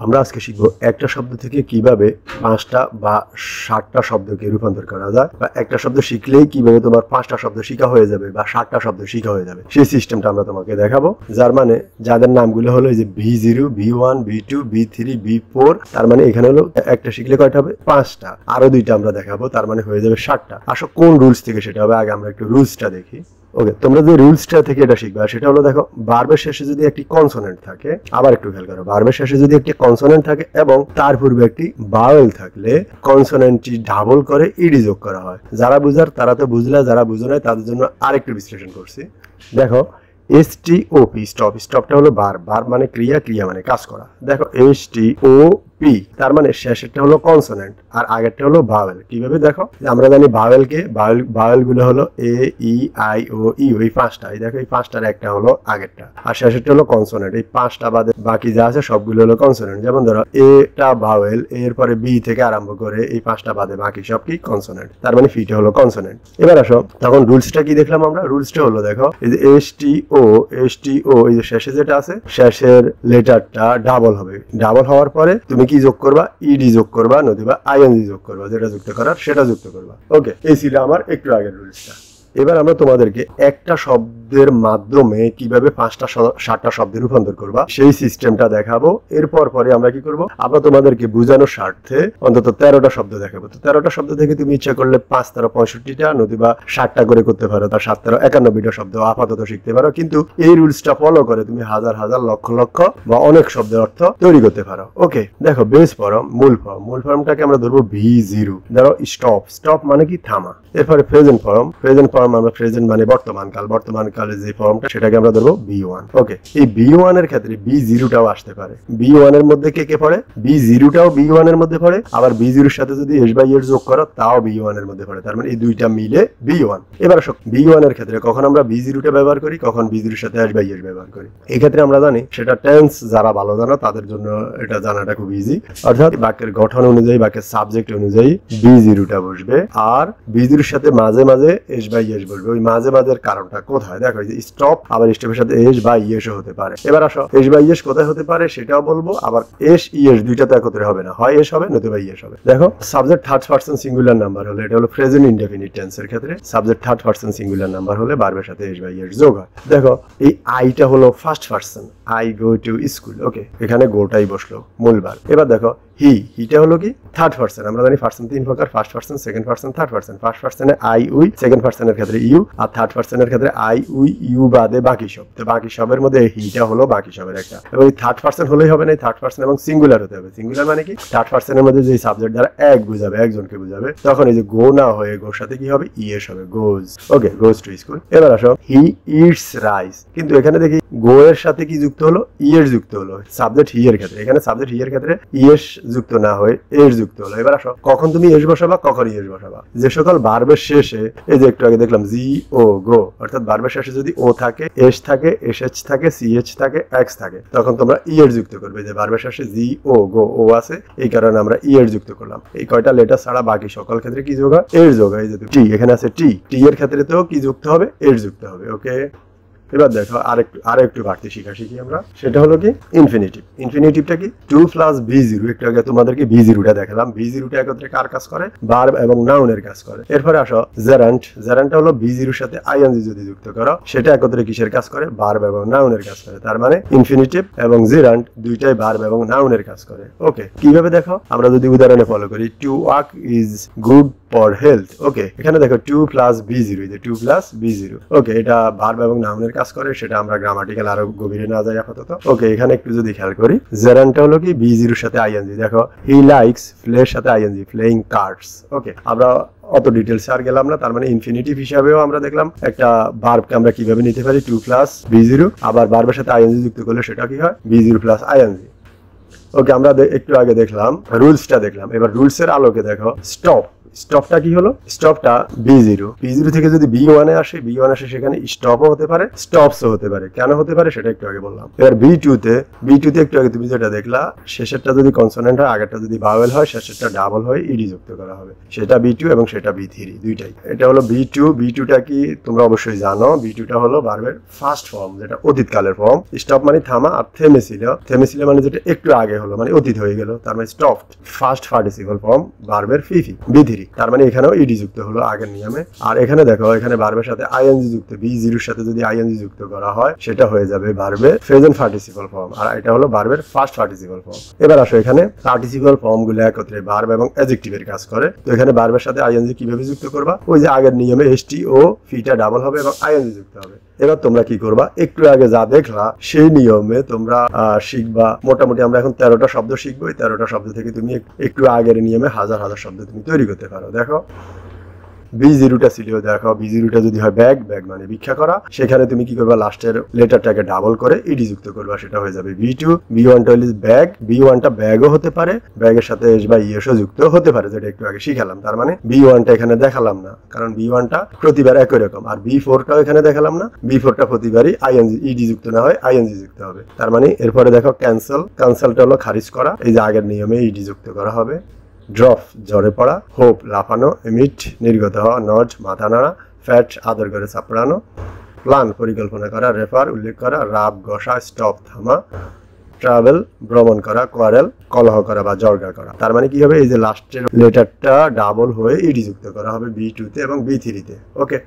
আমরা আজকে শিখব একটা শব্দ থেকে কিভাবে 5টা বা 7টা শব্দকে রূপান্তর করা যায়, বা একটা শব্দ শিখলেই কিভাবে তোমার 5টা শব্দ শিখা হয়ে যাবে বা 7টা শব্দ শিখা হয়ে যাবে, সেই সিস্টেমটা আমরা তোমাকে দেখাবো। যার মানে যাদের নামগুলো হলো এই যে V0, V1, V2, V3, V4, তার মানে এখানে হলো একটা শিখলে কয়টা হবে? 5টা। আরো 2টা আমরা দেখাবো, তার মানে হয়ে যাবে 7টা। আসলে কোন রুলস থেকে সেটা হবে, আগে আমরা একটু রুলসটা দেখি। ওকে, তোমরা যে রুলসটা থেকে এটা শিখবা সেটা হলো, দেখো ভার্বের শেষে যদি একটি কনসোনেন্ট থাকে, আবার একটু খেয়াল করো, ভার্বের শেষে যদি একটি কনসোনেন্ট থাকে এবং তার পূর্বে একটি ভাওয়েল থাকলে কনসোনেন্টটি ডাবল করে ইডি যোগ করা হয়। যারা বুঝার তারা তো বুঝলা, যারা বুঝো নাই তাদের জন্য আরেকটু বিশ্লেষণ করছি। দেখো STOP, স্টপ, স্টপটা হলো ভার্ব মানে ক্রিয়া, ক্রিয়া মানে কাজ করা। দেখো STOP তার মানে শেষেরটা হলো কনসোনেন্ট আর আগেরটা হলো ভাওয়েল। কিভাবে দেখো, আমরা জানি ভাওয়েলকে, ভাওয়েল গুলো হলো A, E, I, O, U, এই 5টা। এই দেখো এই 5টার একটা হলো আগেরটা আর শেষেরটা হলো কনসোনেন্ট। এই 5টা বাদে বাকি যা আছে সবগুলো হলো কনসোনেন্ট। যেমন ধরো এটা ভাওয়েল, এরপরে B থেকে আরম্ভ করে এই 5টা বাদে বাকি সব কি কনসোনেন্ট, তার মানে ফিটা হলো কনসোনেন্ট। এবার আসো, তখন রুলসটা কি দেখলাম আমরা? রুলসটা হলো দেখো এই যে STO, এই যে শেষে যেটা আছে শেষের লেটারটা ডাবল হবে। ডাবল হওয়ার পরে তুমি কি যোগ করবা? ইডি যোগ করবা, নতুবা আইএনজি যোগ করবা, যেটা যুক্ত করার সেটা যুক্ত করবা। ওকে, এই ছিল আমার একটু আগের রুলসটা। এবার আমরা তোমাদেরকে একটা শব্দের মাধ্যমে কিভাবে 5টা 7টা শব্দে রূপান্তর করবা সেই সিস্টেমটা দেখাবো। এরপর পরে আমরা কি করব, আমরা তোমাদেরকে বোঝানোর স্বার্থে অন্তত 13টা শব্দ দেখাবো। তো 13টা শব্দ থেকে তুমি ইচ্ছা করলে 5 13 65টা, নতুবা 7টা করে করতে পারো, তার 7 13 91টা শব্দ আপাতত শিখতে পারো। কিন্তু এই রুলসটা ফলো করে তুমি হাজার হাজার লক্ষ লক্ষ বা অনেক শব্দের অর্থ তৈরি করতে পারো। ওকে, দেখো বেস ফর্ম, মূল ফর্ম, মূল ফর্মটাকে আমরা ধরবো V0। ধরো স্টপ, স্টপ মানে কি থামা। এরপরে প্রেজেন্ট ফর্ম, প্রেজেন্ট ফর্ম আমরা প্রেজেন্ট মানে বর্তমান কাল, বর্তমান কালে যে ফর্মটা সেটাকে আমরা ধরবো B1। ওকে, এই B1 এর ক্ষেত্রে B0টাও আসতে পারে। B1 এর মধ্যে কে কে পড়ে? B0টাও B1 এর মধ্যে পড়ে, আবার B0 এর সাথে যদি S বাই S যোগ করো তাও B1 এর মধ্যে পড়ে, তার মানে এই দুইটা মিলে B1। এবার আসো B1 এর ক্ষেত্রে কখন আমরা B0টা ব্যবহার করি, কখন B0 এর সাথে S বাই S ব্যবহার করি। এই ক্ষেত্রে আমরা জানি সেটা টেন্স, যারা ভালো জানো তাদের জন্য এটা জানাটা খুব ইজি। অর্থাৎ বাক্যের গঠন অনুযায়ী, বাক্যের সাবজেক্ট অনুযায়ী B0টা বসবে, আর B0 এর সাথে মাঝে মাঝে S বাই S বসবে। ওই মাঝে মাঝের কারণটা কোথায়? দেখো এই যে স্টপ, আবার স্টপের সাথে S বাই S হতে পারে। এবার আসো S বাই S কোথায় হতে পারে সেটাও বলবো। আবার S ES দুইটা তো একত্রে হবে না, হয় S হবে নতুবা ES হবে। দেখো subject third person singular number হলে, এটা হলো প্রেজেন্ট ইনডেফিনিট টেন্সের ক্ষেত্রে subject third person singular number হলে ভার্বের সাথে S বাই S যোগ হয়। দেখো এই আইটা হলো first person, I go to school। ওকে, এখানে গোটাই বসলো মূল ভার্ব। এবার দেখো হিটা হলো কি থার্ড পারসন। আমরা জানি পারসন 3 প্রকার, first person, second person, third person. First পারসনে I, উই, সেকেন্ড পারসনের ক্ষেত্রে ইউ, আর থার্ড পারসনের ক্ষেত্রে I, উই, ইউ বাদে বাকি সব। তো বাকি সবের মধ্যে হিটা হলো বাকি সবের একটা। এবং এই থার্ড পারসন হলেই হবে না, থার্ড পারসন এবং সিঙ্গুলার হতে হবে। সিঙ্গুলার মানে কি, থার্ড পারসনের মধ্যে যে সাবজেক্ট দ্বারা এক বুঝাবে, একজনকে বুঝাবে, তখন এই যে গো না হয়ে গোর সাথে কি হবে? ইএস হবে, গোজ। ওকে, গোজ টু স্কুল। এবার আসো হি ইটস রাইস, কিন্তু এখানে দেখি গো এর সাথে কি যুক্ত হলো? ইএস যুক্ত হলো সাবজেক্ট হি এর ক্ষেত্রে। এখানে সাবজেক্ট হি এর ক্ষেত্রে ইএস যুক্ত না হয়ে এস যুক্ত হলো। এবার আসো কখন তুমি এস বসাবা, কখন ইএস বসাবা। যে সকল ভার্বের শেষে, এই যে একটু আগে দেখলাম জি ও গো, অর্থাৎ ভার্বের শেষে যদি ও থাকে, এস থাকে, এসএইচ থাকে, সিএইচ থাকে, এক্স থাকে, তখন তোমরা ইএস যুক্ত করবে। যে ভার্বের শেষে জি ও গো, ও আছে, এই কারণে আমরা ইএস যুক্ত করলাম। এই কয়টা লেটার ছাড়া বাকি সকল ক্ষেত্রে কি যোগ হয়? এস যোগ হয়। এই যে টি, এখানে আছে টি, টি এর ক্ষেত্রে তো কি যুক্ত হবে? এস যুক্ত হবে। ওকে, এবার দেখো আরেকটু বাড়তি শিখি আমরা, সেটা হলো কি ইনফিনিটিভ। ইনফিনিটিভটা কি? 2 প্লাস V0। একটু আগে তোমাদেরকে V0টা দেখালাম। V0টা একত্রে কার কাজ করে? ভার্ব এবং নাউনের কাজ করে। এরপরে আসো জেরান্ট। জেরান্টটা হলো V0 এর সাথে আইএনজি যদি যুক্ত করো, সেটা একত্রে কিসের কাজ করে? ভার্ব এবং নাউনের কাজ করে। তার মানে ইনফিনিটিভ এবং জেরান্ট দুইটাই ভার্ব এবং নাউনের কাজ করে। ওকে, কিভাবে দেখো, আমরা যদি উদাহরণে ফলো করি, to walk is good for health. Okay, এখানে দেখো 2 প্লাস V0, এই যে 2 প্লাস V0। ওকে, এটা ভার্ব এবং নাউনের কাজ করে, সেটা আমরা গ্রামাটিক্যাল আরো গভীরে না যাই আপাতত। ওকে, এখানে একটু যদি খেয়াল করি, জেরান্টটা হলো কি V0 এর সাথে আইএনজি। দেখো হি লাইকস, প্লের সাথে আইএনজি, প্লেইং কার্ডস। ওকে, আমরা অত ডিটেলসে আর গেলাম না। তার মানে ইনফিনিটিভ হিসাবেও আমরা দেখলাম একটা ভার্বকে আমরা কিভাবে নিতে পারি, 2 প্লাস V0, আবার ভার্বের সাথে আইএনজি যুক্ত করলে সেটা কি হয়? V0 plus ING. ওকে, আমরা একটু আগে দেখলাম রুলসটা দেখলাম। এবার রুলসের আলোকে দেখো স্টপ, স্টপটা কি হলো? স্টপটা B0 থেকে যদি B1 এ আসে, B1 আসে সেখানে স্টপও হতে পারে, স্টপসও হতে পারে। কেন হতে পারে সেটা একটু আগে বললাম। এবার B2 তে একটু আগে তুমি যেটা দেখলা, শেষেরটা যদি কনসোনেন্ট হয়, আগেরটা যদি ভাওয়েল হয়, শেষেরটা ডাবল হয়, ইডি যুক্ত করা হবে। সেটা B2 এবং সেটা B3 দুইটাই। এটা হলো B2টা কি তোমরা অবশ্যই জানো। B2 টা হলো ভার্বের ফার্স্ট ফর্ম, যেটা অতীতকালের ফর্ম। স্টপ মানে থামা, আর থেমেছিল মানে যেটা একটু আগে হলো, মানে অতীত হয়ে গেল, তার মানে স্টপড। ফার্স্ট পার্টিসিপল ফর্ম ভার্বের B3, তার মানে এখানেও ইডি যুক্ত হলো আগের নিয়মে। আর এখানে দেখো, এখানে ভার্বের সাথে আইএনজি যুক্ত, B0 এর সাথে যদি আইএনজি যুক্ত করা হয় সেটা হয়ে যাবে ভার্বের প্রেজেন্ট পার্টিসিপল ফর্ম, আর এটা হলো ভার্বের ফার্স্ট পার্টিসিপল ফর্ম। এবার আসো, এখানে পার্টিসিপল ফর্ম গুলো একত্রে ভার্ব এবং অ্যাডজেক্টিভের কাজ করে। তো এখানে ভার্বের সাথে আইএনজি কিভাবে যুক্ত করবা? ওই যে আগের নিয়মে এসটি ও ফিটা ডাবল হবে এবং আইএনজি যুক্ত হবে। এবার তোমরা কি করবা? একটু আগে যা দেখলা সেই নিয়মে তোমরা শিখবা। মোটামুটি আমরা এখন 13টা শব্দ শিখবো। এই 13টা শব্দ থেকে তুমি একটু আগের নিয়মে হাজার হাজার শব্দ তুমি তৈরি করতে পারো। দেখো, B0টা ছিল, দেখো B0টা যদি হয় ব্যাগ মানে ভিক্ষা করা, সেখানে তুমি কি করবা? লাস্টের লেটারটাকে ডাবল করে ইডি যুক্ত করবা, সেটা হয়ে যাবে B2। B1টা হলো ব্যাগ, B1টা ব্যাগও হতে পারে, ব্যাগের সাথে এস বা ইএসও যুক্ত হতে পারে, যেটা একটু আগে শিখালাম। তার মানে B1টা এখানে দেখালাম না, কারণ B1টা প্রতিবার একই রকম। আর B4টাও এখানে দেখালাম না, B4টা প্রতিবারই আইএনজি ইডি যুক্ত না হয় আইএনজি যুক্ত হবে। তার মানে এরপরে দেখো ক্যান্সেলটা হলো খারিজ করা, এই যে আগের নিয়মে ইডি যুক্ত করা হবে। ড্রপ ঝরে পড়া, হোপ লাফানো, এমিট নির্গত হওয়া, নড মাথা নাড়া, ফ্যাট আদর করে চাপড়ানো, প্ল্যান পরিকল্পনা করা, রেফার উল্লেখ করা, রাব ঘষা, স্টপ থামা, ট্রাভেল ভ্রমণ করা, কোয়ারেল কলহ করা বা জর্গা করা। তার মানে কি হবে? এই যে লাস্টের লেটারটা ডাবল হয়ে ইডি যুক্ত করা হবে B2 তে এবং B3 তে। ওকে।